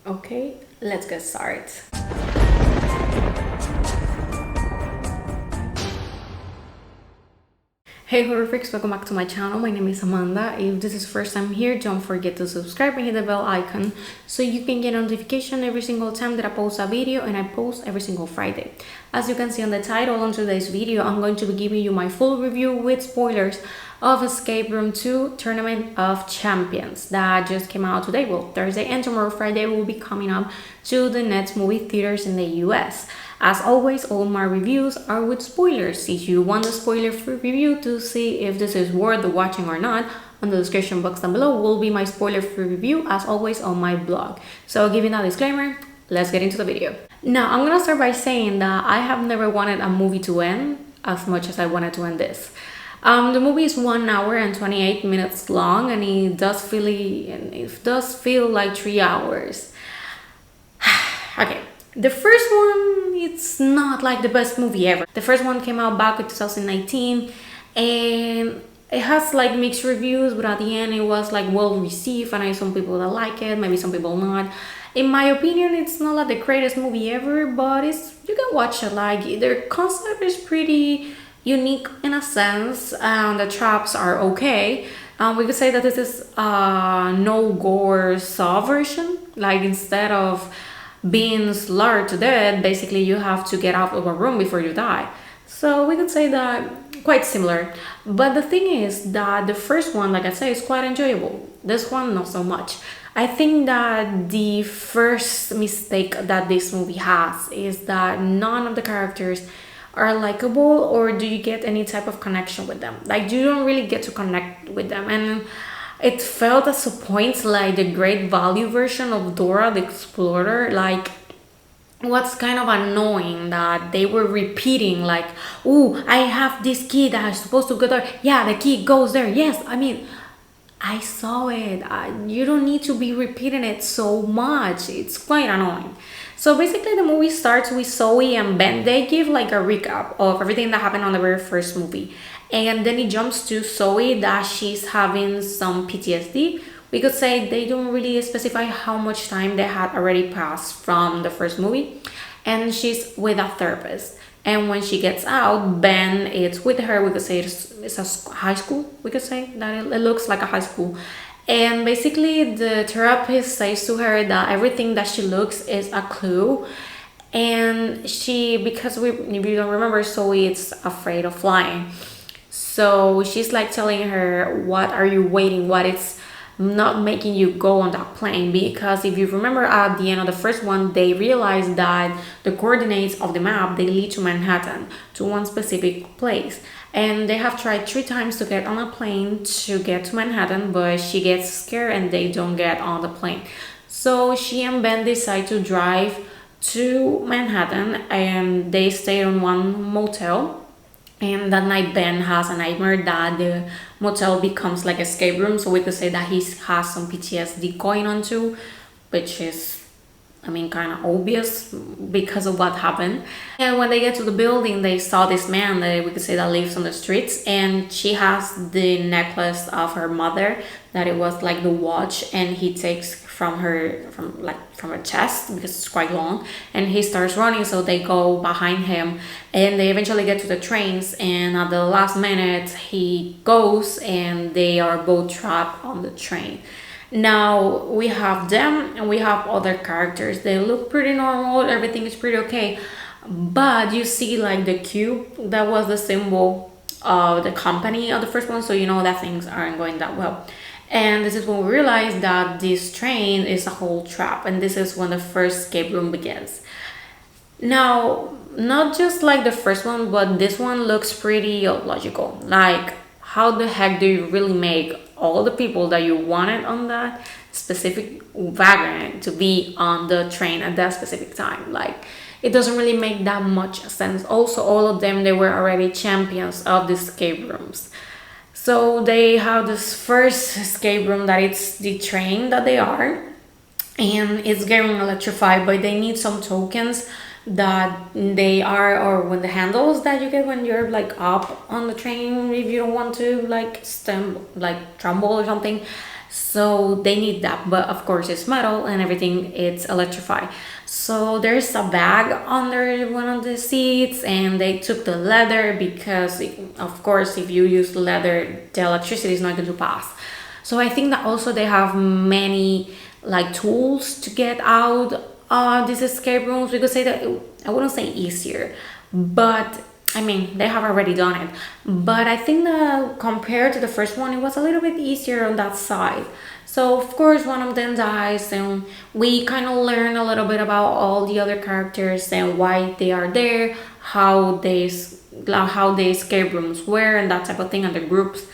Okay, let's get started. Hey horror freaks, welcome back to my channel. My name is Amanda. If this is first time here, don't forget to subscribe and hit the bell icon so you can get a notification every single time that I post a video, and I post every single Friday. As you can see on the title on today's video, I'm going to be giving you my full review with spoilers of Escape Room 2 Tournament of Champions that just came out today. Well, Thursday and tomorrow Friday will be coming up to the next movie theaters in the US. As always, all my reviews are with spoilers. If you want a spoiler-free review to see if this is worth watching or not, on the description box down below will be my spoiler-free review, as always, on my blog. So giving that disclaimer, let's get into the video. Now, I'm gonna start by saying that I have never wanted a movie to end as much as I wanted to end this. The movie is 1 hour and 28 minutes long, and it does feel like 3 hours. Okay. The first one, it's not like the best movie ever. The first one came out back in 2019 and it has like mixed reviews, but at the end it was like well received, and I know some people that like it, maybe some people not. In my opinion, it's not like the greatest movie ever, but you can watch it. Like their concept is pretty unique in a sense, and the traps are okay. We could say that this is a no gore saw version. Like instead of being slaughtered to death, basically you have to get out of a room before you die. So we could say that quite similar. But the thing is that the first one, like I said, is quite enjoyable. This one, not so much. I think that the first mistake that this movie has is that none of the characters are likable, or do you get any type of connection with them. Like you don't really get to connect with them, and it felt at some points like the Great Value version of Dora the Explorer. Like, what's kind of annoying that they were repeating like, oh, I have this key that is supposed to go there. Yeah, the key goes there. Yes, I mean, I saw it. You don't need to be repeating it so much. It's quite annoying. So basically the movie starts with Zoey and Ben. They give like a recap of everything that happened on the very first movie. And then it jumps to Zoey that she's having some PTSD. We could say they don't really specify how much time they had already passed from the first movie. And she's with a therapist. And when she gets out, Ben is with her. We could say it's a high school. We could say that it looks like a high school. And basically the therapist says to her that everything that she looks is a clue. And because if you don't remember, Zoe is afraid of flying. So she's like telling her, what are you waiting? What is not making you go on that plane? Because if you remember at the end of the first one, they realized that the coordinates of the map, they lead to Manhattan, to one specific place. And they have tried 3 times to get on a plane to get to Manhattan, but she gets scared and they don't get on the plane. So she and Ben decide to drive to Manhattan, and they stay on one motel. And that night Ben has a nightmare that the motel becomes like an escape room. So we could say that he has some PTSD going on too, which is, I mean, kind of obvious because of what happened. And when they get to the building, they saw this man that we could say that lives on the streets, and she has the necklace of her mother that it was like the watch, and he takes from her chest because it's quite long, and he starts running. So they go behind him, and they eventually get to the trains, and at the last minute he goes, and they are both trapped on the train. Now we have them and we have other characters. They look pretty normal, everything is pretty okay, but you see like the cube that was the symbol of the company of the first one, so you know that things aren't going that well. And this is when we realize that this train is a whole trap, and this is when the first escape room begins. Now, not just like the first one, but this one looks pretty illogical. Like, how the heck do you really make all the people that you wanted on that specific wagon to be on the train at that specific time? Like, it doesn't really make that much sense. Also, all of them, they were already champions of the escape rooms. So they have this first escape room that it's the train that they are, and it's getting electrified, but they need some tokens that they are, or when the handles that you get when you're like up on the train, if you don't want to like tremble or something. so they need that, but of course it's metal and everything, it's electrified. So there's a bag under one of the seats, and they took the leather because of course if you use leather, the electricity is not going to pass. So I think that also they have many like tools to get out these escape rooms. We could say that, I wouldn't say easier, but I mean, they have already done it. But I think that compared to the first one, it was a little bit easier on that side. So of course one of them dies, and we kind of learn a little bit about all the other characters and why they are there, how the escape rooms were, and that type of thing, and the groups.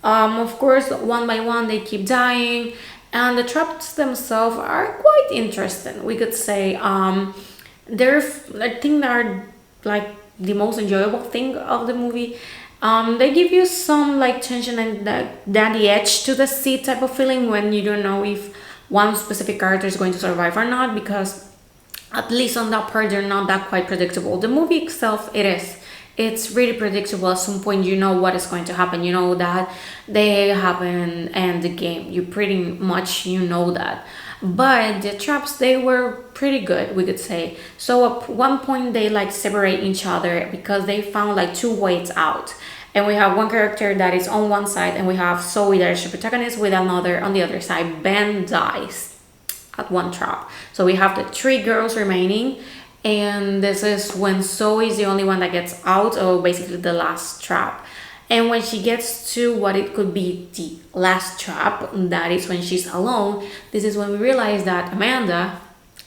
Of course, one by one they keep dying, and the traps themselves are quite interesting. We could say they're, I think they're like the most enjoyable thing of the movie. They give you some like tension and that the edge to the seat type of feeling when you don't know if one specific character is going to survive or not, because at least on that part they're not that quite predictable. The movie itself, it's really predictable. At some point you know what is going to happen, you know that they happen, and the game, you pretty much you know that. But the traps, they were pretty good, we could say. So at one point they like separate each other because they found like two ways out, and we have one character that is on one side, and we have Zoey, that is the protagonist, with another on the other side. Ben dies at one trap, so we have the three girls remaining, and this is when Zoey is the only one that gets out of basically the last trap. And when she gets to what it could be the last trap, that is when she's alone, this is when we realize that Amanda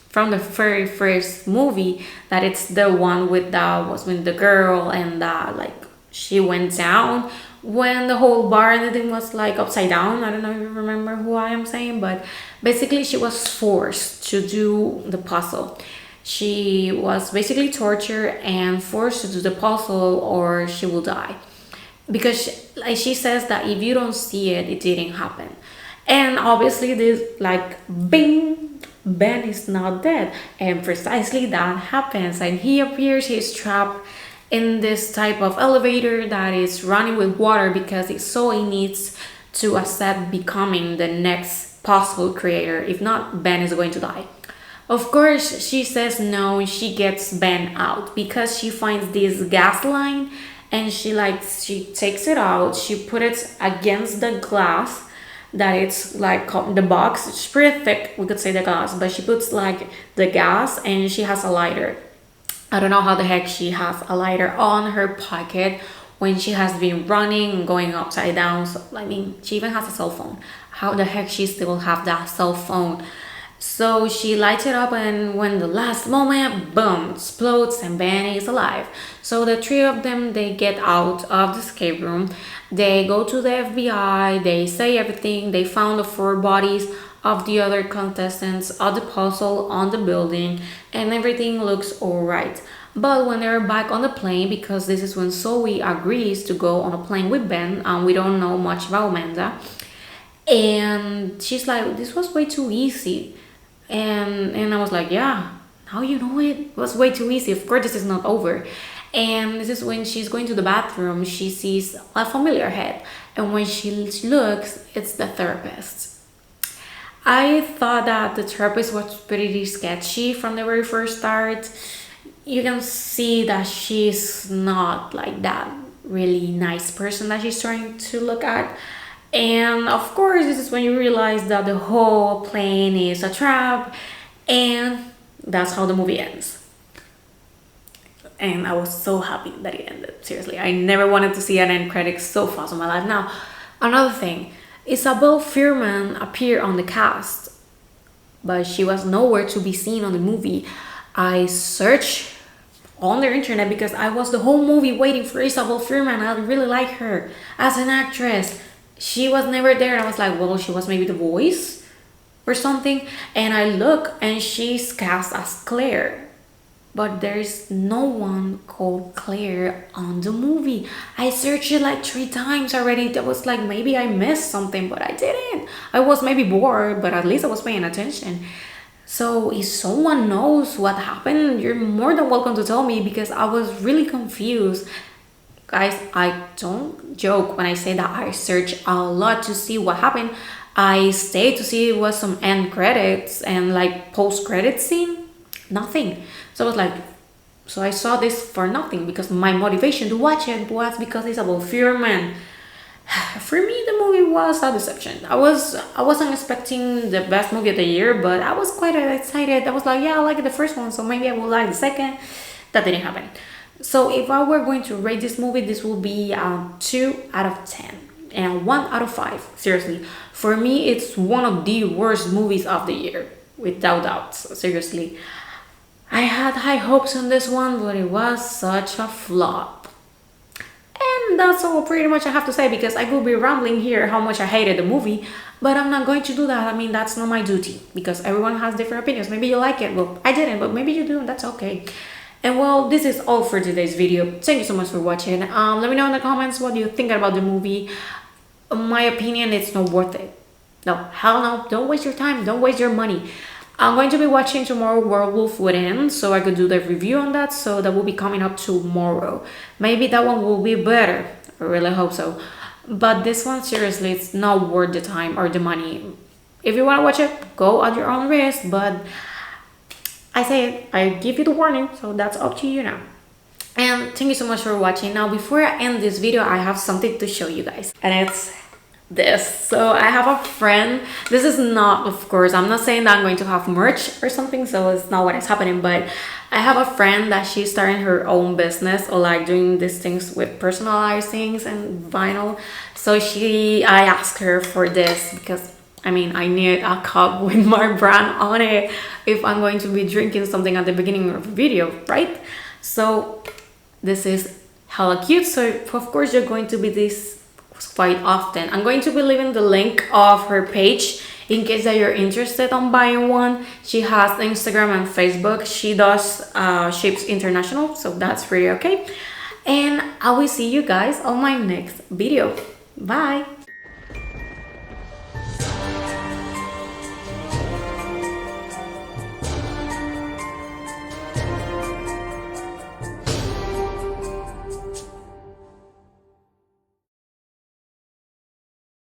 from the very first movie, that it's the one with the girl, and like she went down when the whole bar and everything was like upside down. I don't know if you remember who I am saying, but basically she was forced to do the puzzle. She was basically tortured and forced to do the puzzle or she will die. Because like she says that if you don't see it, it didn't happen. And obviously this like bing, Ben is not dead, and precisely that happens, and he appears, he's trapped in this type of elevator that is running with water because it's so he needs to accept becoming the next possible creator. If not, Ben is going to die. Of course she says no, she gets Ben out because she finds this gas line, and she takes it out, she put it against the glass that it's like the box. It's pretty thick, we could say, the glass, but she puts like the gas, and she has a lighter. I don't know how the heck she has a lighter on her pocket when she has been running and going upside down. So, I mean, she even has a cell phone. How the heck she still have that cell phone? So she lights it up, and when the last moment, boom, explodes, and Ben is alive. So the three of them, they get out of the escape room. They go to the FBI, they say everything. They found the 4 bodies of the other contestants of the puzzle on the building, and everything looks alright. But when they're back on the plane, because this is when Zoey agrees to go on a plane with Ben, and we don't know much about Amanda, and she's like, this was way too easy. And I was like, yeah, now you know it was way too easy. Of course this is not over. And this is when she's going to the bathroom, she sees a familiar head, and when she looks, it's the therapist. I thought that the therapist was pretty sketchy from the very first start. You can see that she's not like that really nice person that she's trying to look at. And of course, this is when you realize that the whole plane is a trap, and that's how the movie ends. And I was so happy that it ended. Seriously, I never wanted to see an end credit so fast in my life. Now, another thing, Isabel Fuhrman appeared on the cast, but she was nowhere to be seen on the movie. I searched on the internet because I was the whole movie waiting for Isabel Fuhrman. I really like her as an actress. She was never there, and I was like, well, she was maybe the voice or something. And I look, and she's cast as Claire, but there's no one called Claire on the movie. I searched it like 3 times already. That was like, maybe I missed something, but I didn't. I was maybe bored, but at least I was paying attention. So if someone knows what happened, you're more than welcome to tell me, because I was really confused. Guys, I don't joke when I say that I searched a lot to see what happened. I stayed to see what some end credits and like post credit scene. Nothing. So I was like, so I saw this for nothing, because my motivation to watch it was because it's about fear, man. For me, the movie was a deception. I wasn't expecting the best movie of the year, but I was quite excited. I was like, yeah, I like the first one, so maybe I will like the second. That didn't happen. So if I were going to rate this movie, this will be 2 out of 10 and 1 out of 5. Seriously, for me, it's one of the worst movies of the year, without doubt. Seriously, I had high hopes on this one, but it was such a flop. And that's all pretty much I have to say, because I will be rambling here how much I hated the movie, but I'm not going to do that. I mean, that's not my duty, because everyone has different opinions. Maybe you like it, well, I didn't, but maybe you do, and that's okay. And well, this is all for today's video. Thank you so much for watching. Let me know in the comments what you think about the movie. In my opinion, it's not worth it. No, hell no, don't waste your time, don't waste your money. I'm going to be watching tomorrow Werewolf Within, so I could do the review on that, so that will be coming up tomorrow. Maybe that one will be better, I really hope so. But this one, seriously, it's not worth the time or the money. If you want to watch it, go at your own risk, but I say it, I give you the warning, so that's up to you now. And thank you so much for watching. Now, before I end this video, I have something to show you guys, and it's this. So I have a friend. This is not, of course, I'm not saying that I'm going to have merch or something, so it's not what is happening, but I have a friend that she's starting her own business, or like doing these things with personalized things and vinyl. So I asked her for this, because I mean, I need a cup with my brand on it if I'm going to be drinking something at the beginning of the video, right? So this is hella cute. So of course you're going to be this quite often. I'm going to be leaving the link of her page in case that you're interested on buying one. She has Instagram and Facebook. She does ships international, so that's pretty okay. And I will see you guys on my next video. Bye.